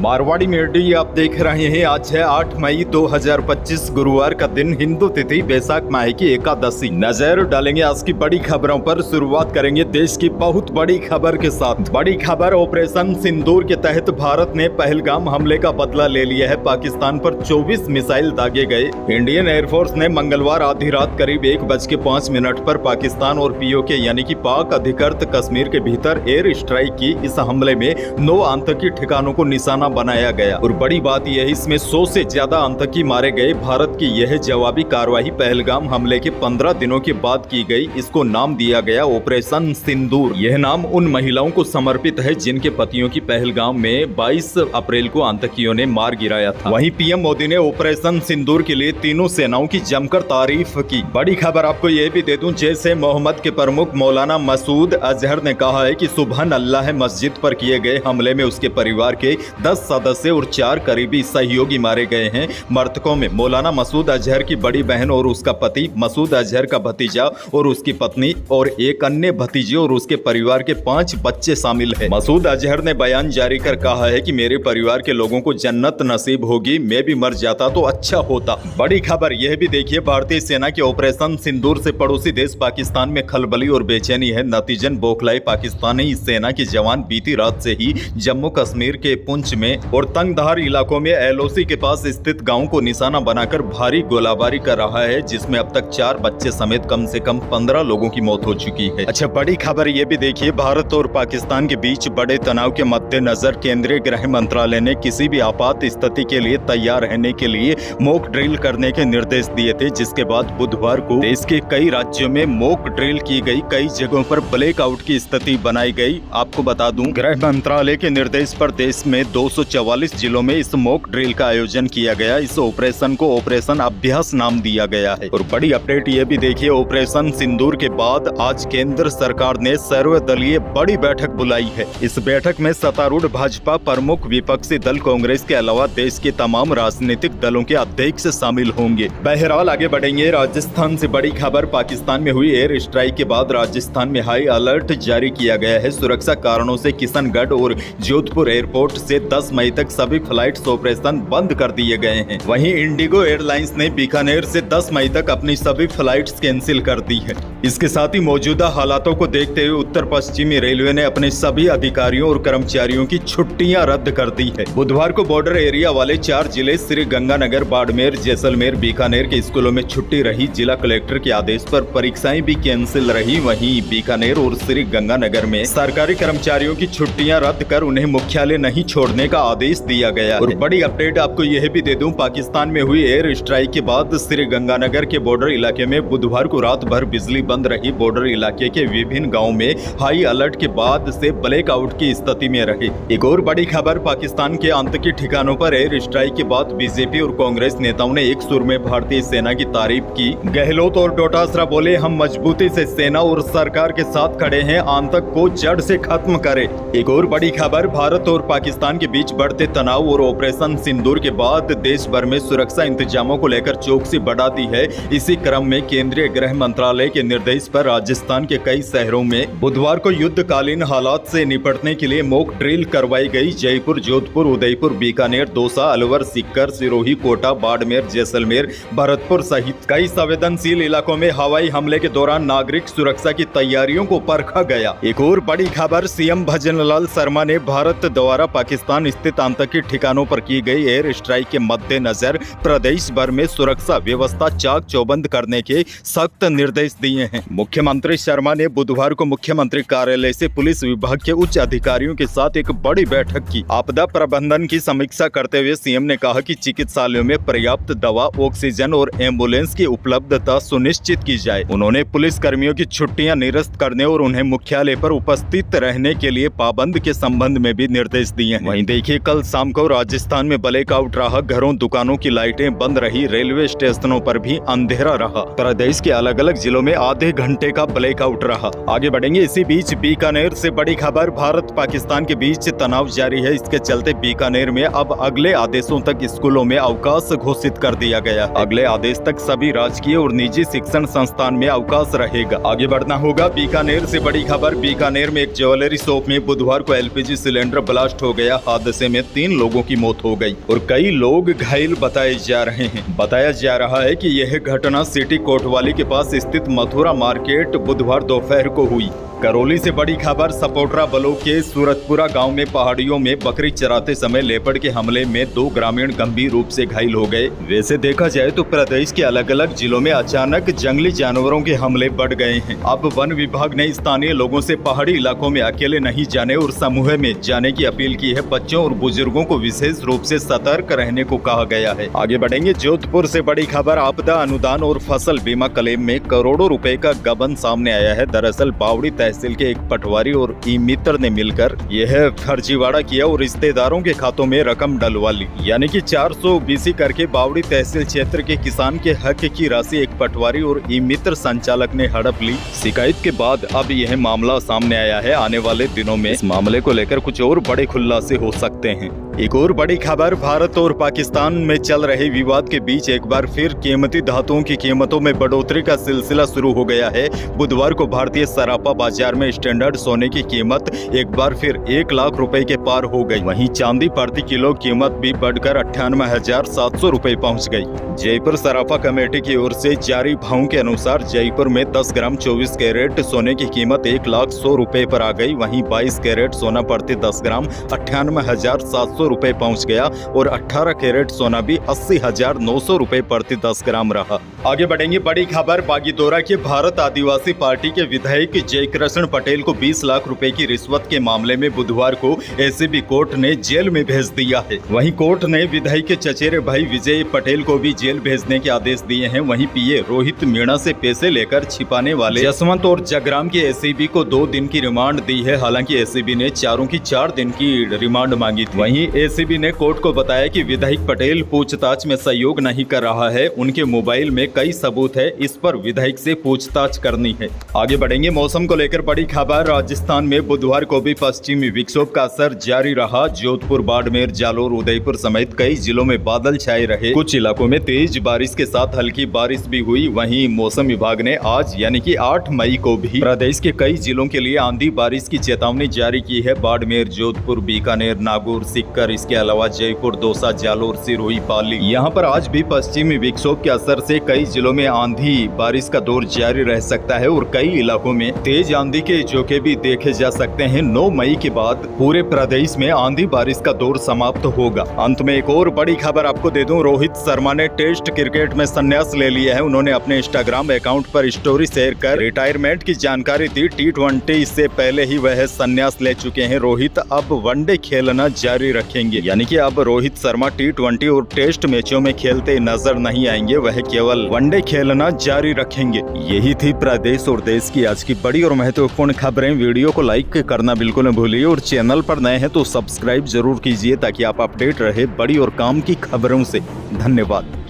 Marwari media आप देख रहे हैं। आज है 8 मई 2025 गुरुवार का दिन, हिंदू तिथि बैसाख माह की एकादशी। नजर डालेंगे आज की बड़ी खबरों पर। शुरुआत करेंगे देश की बहुत बड़ी खबर के साथ। बड़ी खबर, ऑपरेशन सिंदूर के तहत भारत ने पहलगाम हमले का बदला ले लिया है। पाकिस्तान पर 24 मिसाइल दागे गए। इंडियन एयरफोर्स ने मंगलवार आधी रात करीब 1:05 पर पाकिस्तान और पीओके यानी कि पाक अधिकृत कश्मीर के भीतर एयर स्ट्राइक की। इस हमले में 9 आतंकी ठिकानों को निशाना बनाया गया और बड़ी बात यह है, इसमें 100 से ज्यादा आतंकी मारे गए। भारत की यह जवाबी कार्रवाई पहलगाम हमले के 15 दिनों के बाद की गई। इसको नाम दिया गया ऑपरेशन सिंदूर। यह नाम उन महिलाओं को समर्पित है जिनके पतियों की पहलगाम में 22 अप्रैल को आतंकियों ने मार गिराया था। वहीं पीएम मोदी ने ऑपरेशन सिंदूर के लिए तीनों सेनाओं की जमकर तारीफ की। बड़ी खबर आपको यह भी दे दूं, जैसे मोहम्मद के प्रमुख मौलाना मसूद अजहर ने कहा है कि सुबहान अल्लाह, मस्जिद पर किए गए हमले में उसके परिवार के 10 सदस्य और 4 करीबी सहयोगी मारे गए हैं। मृतकों में मौलाना मसूद अजहर की बड़ी बहन और उसका पति, मसूद अजहर का भतीजा और उसकी पत्नी और एक अन्य भतीजे और उसके परिवार के 5 बच्चे शामिल हैं। मसूद अजहर ने बयान जारी कर कहा है कि मेरे परिवार के लोगों को जन्नत नसीब होगी, मैं भी मर जाता तो अच्छा होता। बड़ी खबर यह भी देखिए, भारतीय सेना के ऑपरेशन सिंदूर से पड़ोसी देश पाकिस्तान में खलबली और बेचैनी है। नतीजन बौखलाए पाकिस्तानी सेना के जवान बीती रात से ही जम्मू कश्मीर के पुंछ में और तंगधार इलाकों में एलओसी के पास स्थित गांव को निशाना बनाकर भारी गोलाबारी कर रहा है, जिसमें अब तक 4 बच्चे समेत कम से कम 15 लोगों की मौत हो चुकी है। अच्छा, बड़ी खबर ये भी देखिए, भारत और पाकिस्तान के बीच बड़े तनाव के मद्देनजर केंद्रीय गृह मंत्रालय ने किसी भी आपात स्थिति के लिए तैयार रहने के लिए मॉक ड्रिल करने के निर्देश दिए थे, जिसके बाद बुधवार को देश के कई राज्यों में मॉक ड्रिल की गई। कई जगहों पर ब्लैकआउट की स्थिति बनाई गई। आपको बता दूं, गृह मंत्रालय के निर्देश पर देश में 244 जिलों में इस मॉक ड्रिल का आयोजन किया गया। इस ऑपरेशन को ऑपरेशन अभ्यास नाम दिया गया है। और बड़ी अपडेट ये भी देखिए, ऑपरेशन सिंदूर के बाद आज केंद्र सरकार ने सर्वदलीय बड़ी बैठक बुलाई है। इस बैठक में सत्तारूढ़ भाजपा, प्रमुख विपक्षी दल कांग्रेस के अलावा देश के तमाम राजनीतिक दलों के अध्यक्ष शामिल होंगे। बहरहाल आगे बढ़ेंगे। राजस्थान से बड़ी खबर, पाकिस्तान में हुई एयर स्ट्राइक के बाद राजस्थान में हाई अलर्ट जारी किया गया है। सुरक्षा कारणों से किशनगढ़ और जोधपुर एयरपोर्ट से 10 मई तक सभी फ्लाइट्स ऑपरेशन बंद कर दिए गए हैं। वहीं इंडिगो एयरलाइंस ने बीकानेर से 10 मई तक अपनी सभी फ्लाइट्स कैंसिल कर दी है। इसके साथ ही मौजूदा हालातों को देखते हुए उत्तर पश्चिमी रेलवे ने अपने सभी अधिकारियों और कर्मचारियों की छुट्टियां रद्द कर दी है। बुधवार को बॉर्डर एरिया वाले 4 जिले श्री गंगानगर, बाड़मेर, जैसलमेर, बीकानेर के स्कूलों में छुट्टी रही। जिला कलेक्टर के आदेश पर परीक्षाएं भी कैंसिल रही। वहीं बीकानेर और श्री गंगानगर में सरकारी कर्मचारियों की छुट्टियां रद्द कर उन्हें मुख्यालय नहीं छोड़ने का आदेश दिया गया। और बड़ी अपडेट आपको यह भी दे दूं, पाकिस्तान में हुई एयर स्ट्राइक के बाद श्री गंगानगर के बॉर्डर इलाके में बुधवार को रात भर बिजली बंद रही। बॉर्डर इलाके के विभिन्न गाँव में हाई अलर्ट के बाद से ब्लैकआउट की स्थिति में रहे। एक और बड़ी खबर, पाकिस्तान के आतंकी ठिकानों पर एयर स्ट्राइक के बाद बीजेपी और कांग्रेस नेताओं ने एक सुर में भारतीय सेना की तारीफ की। गहलोत और डोटासरा बोले, हम मजबूती से सेना और सरकार के साथ खड़े हैं, आतंक को जड़ से खत्म करें। एक और बड़ी खबर, भारत और पाकिस्तान के बीच बढ़ते तनाव और ऑपरेशन सिंदूर के बाद देश भर में सुरक्षा इंतजामों को लेकर चौकसी बढ़ा दी है। इसी क्रम में केंद्रीय गृह मंत्रालय के निर्देश पर राजस्थान के कई शहरों में बुधवार को युद्धकालीन हालात से निपटने के लिए मॉक ड्रिल करवाई गई। जयपुर, जोधपुर, उदयपुर, बीकानेर, दौसा, अलवर, सीकर, सिरोही, कोटा, बाड़मेर, जैसलमेर, भरतपुर सहित कई संवेदनशील इलाकों में हवाई हमले के दौरान नागरिक सुरक्षा की तैयारियों को परखा गया। एक और बड़ी खबर, सीएम भजनलाल शर्मा ने भारत द्वारा पाकिस्तान स्थित आतंकी ठिकानों पर की गई एयर स्ट्राइक के मद्देनजर प्रदेश भर में सुरक्षा व्यवस्था चाक चौबंद करने के सख्त निर्देश दिए हैं। मुख्यमंत्री शर्मा ने बुधवार को मुख्यमंत्री कार्यालय से पुलिस विभाग के उच्च अधिकारियों के साथ एक बड़ी बैठक की। आपदा प्रबंधन की समीक्षा करते हुए सीएम ने कहा कि चिकित्सालयों में पर्याप्त दवा, ऑक्सीजन और एम्बुलेंस की उपलब्धता सुनिश्चित की जाए। उन्होंने पुलिस कर्मियों की छुट्टियां निरस्त करने और उन्हें मुख्यालय पर उपस्थित रहने के लिए पाबंद के संबंध में भी निर्देश दिए हैं। वहीं देखिए, कल शाम को राजस्थान में ब्लैकआउट रहा। घरों, दुकानों की लाइटें बंद रही। रेलवे स्टेशनों पर भी अंधेरा रहा। प्रदेश के अलग अलग जिलों में आधे घंटे का ब्लैकआउट रहा। आगे बढ़ेंगे। इसी बीच बीकानेर से बड़ी खबर, भारत पाकिस्तान के बीच तनाव जारी है। इसके चलते बीकानेर में अब अगले आदेशों तक स्कूलों में अवकाश घोषित कर दिया गया। अगले आदेश तक सभी राजकीय और निजी शिक्षण संस्थान में अवकाश रहेगा। आगे बढ़ना होगा। बीकानेर से बड़ी खबर, बीकानेर में एक ज्वेलरी शॉप में बुधवार को एलपीजी सिलेंडर ब्लास्ट हो गया। हादसे में 3 लोगों की मौत हो गई और कई लोग घायल बताए जा रहे हैं। बताया जा रहा है कि यह घटना सिटी कोतवाली के पास स्थित मथुरा मार्केट बुधवार दोपहर को हुई। करौली से बड़ी खबर। सपोटरा ब्लॉक के सूरतपुरा गांव में पहाड़ियों में बकरी चराते समय लेपर्ड के हमले में 2 ग्रामीण गंभीर रूप से घायल हो गए। वैसे देखा जाए तो प्रदेश के अलग अलग जिलों में अचानक जंगली जानवरों के हमले बढ़ गए हैं। अब वन विभाग ने स्थानीय लोगों से पहाड़ी इलाकों में अकेले नहीं जाने और समूह में जाने की अपील की है। बच्चों और बुजुर्गों को विशेष रूप से सतर्क रहने को कहा गया है। आगे बढ़ेंगे। जोधपुर से बड़ी खबर। आपदा अनुदान और फसल बीमा क्लेम में करोड़ों रुपए का गबन सामने आया है। दरअसल बावड़ी तहसील के एक पटवारी और ई मित्र ने मिलकर यह फर्जीवाड़ा किया और रिश्तेदारों के खातों में रकम डलवा ली। यानी कि 420 करके बावड़ी तहसील क्षेत्र के किसान के हक की राशि एक पटवारी और ई मित्र संचालक ने हड़प ली। शिकायत के बाद अब यह मामला सामने आया है। आने वाले दिनों में इस मामले को लेकर कुछ और बड़े खुलासे हो सकते हैं। एक और बड़ी खबर। भारत और पाकिस्तान में चल रहे विवाद के बीच एक बार फिर कीमती धातुओं की कीमतों में बढ़ोतरी का सिलसिला शुरू हो गया है। बुधवार को भारतीय सराफा बाजार में स्टैंडर्ड सोने की कीमत एक बार फिर 1 लाख रुपए के पार हो गई। वहीं चांदी प्रति किलो कीमत भी बढ़कर 98,700 रुपए पहुंच गई। जयपुर सराफा कमेटी की ओर से जारी भावों के अनुसार जयपुर में 10 ग्राम 24 कैरेट सोने की कीमत 1,100,000 रुपए पर आ गई। वहीं 22 कैरेट सोना प्रति 10 ग्राम 98,700 रुपए पहुंच गया और 18 कैरेट सोना भी 80,900 रुपए प्रति 10 ग्राम रहा। आगे बढ़ेंगे। बड़ी खबर। बागीदोरा के भारत आदिवासी पार्टी के विधायक जयकृष्ण पटेल को 20 लाख रुपए की रिश्वत के मामले में बुधवार को एसीबी कोर्ट ने जेल में भेज दिया है। वहीं कोर्ट ने विधायक के चचेरे भाई विजय पटेल को भी जेल भेजने के आदेश दिए हैं। वहीं पीए रोहित मीणा से पैसे लेकर छिपाने वाले जसवंत और जगराम की एसीबी को 2 दिन की रिमांड दी है। हालांकि एसीबी ने चारों की 4 दिन की रिमांड मांगी थी। वहीं एसीबी ने कोर्ट को बताया कि विधायक पटेल पूछताछ में सहयोग नहीं कर रहा है। उनके मोबाइल में कई सबूत है, इस पर विधायक से पूछताछ करनी है। आगे बढ़ेंगे। मौसम को लेकर बड़ी खबर। राजस्थान में बुधवार को भी पश्चिमी विक्षोभ का असर जारी रहा। जोधपुर, बाड़मेर, जालोर, उदयपुर समेत कई जिलों में बादल छाए रहे। कुछ इलाकों में तेज बारिश के साथ हल्की बारिश भी हुई। वहीं मौसम विभाग ने आज यानी कि 8 मई को भी प्रदेश के कई जिलों के लिए आंधी बारिश की चेतावनी जारी की है। बाड़मेर, जोधपुर, बीकानेर, नागौर, सीकर, इसके अलावा जयपुर, दौसा, जालोर, सिरोही, पाली, यहाँ पर आज भी पश्चिमी विक्षोभ के असर से कई जिलों में आंधी बारिश का दौर जारी रह सकता है और कई इलाकों में तेज आंधी के झोंके भी देखे जा सकते हैं। 9 मई के बाद पूरे प्रदेश में आंधी बारिश का दौर समाप्त होगा। अंत में एक और बड़ी खबर आपको दे दूं। रोहित शर्मा ने टेस्ट क्रिकेट में संन्यास ले लिया है। उन्होंने अपने इंस्टाग्राम अकाउंट पर स्टोरी शेयर कर रिटायरमेंट की जानकारी दी। T20 से पहले ही वह संन्यास ले चुके हैं। रोहित अब वनडे खेलना जारी रखेंगे, यानी कि अब रोहित शर्मा T20 और टेस्ट मैचों में खेलते नजर नहीं आएंगे। वह केवल वनडे खेलना जारी रखेंगे। यही थी प्रदेश और देश की आज की बड़ी और महत्वपूर्ण खबरें। वीडियो को लाइक करना बिल्कुल न भूलिए और चैनल पर नए हैं तो सब्सक्राइब जरूर कीजिए ताकि आप अपडेट रहे बड़ी और काम की खबरों से। धन्यवाद।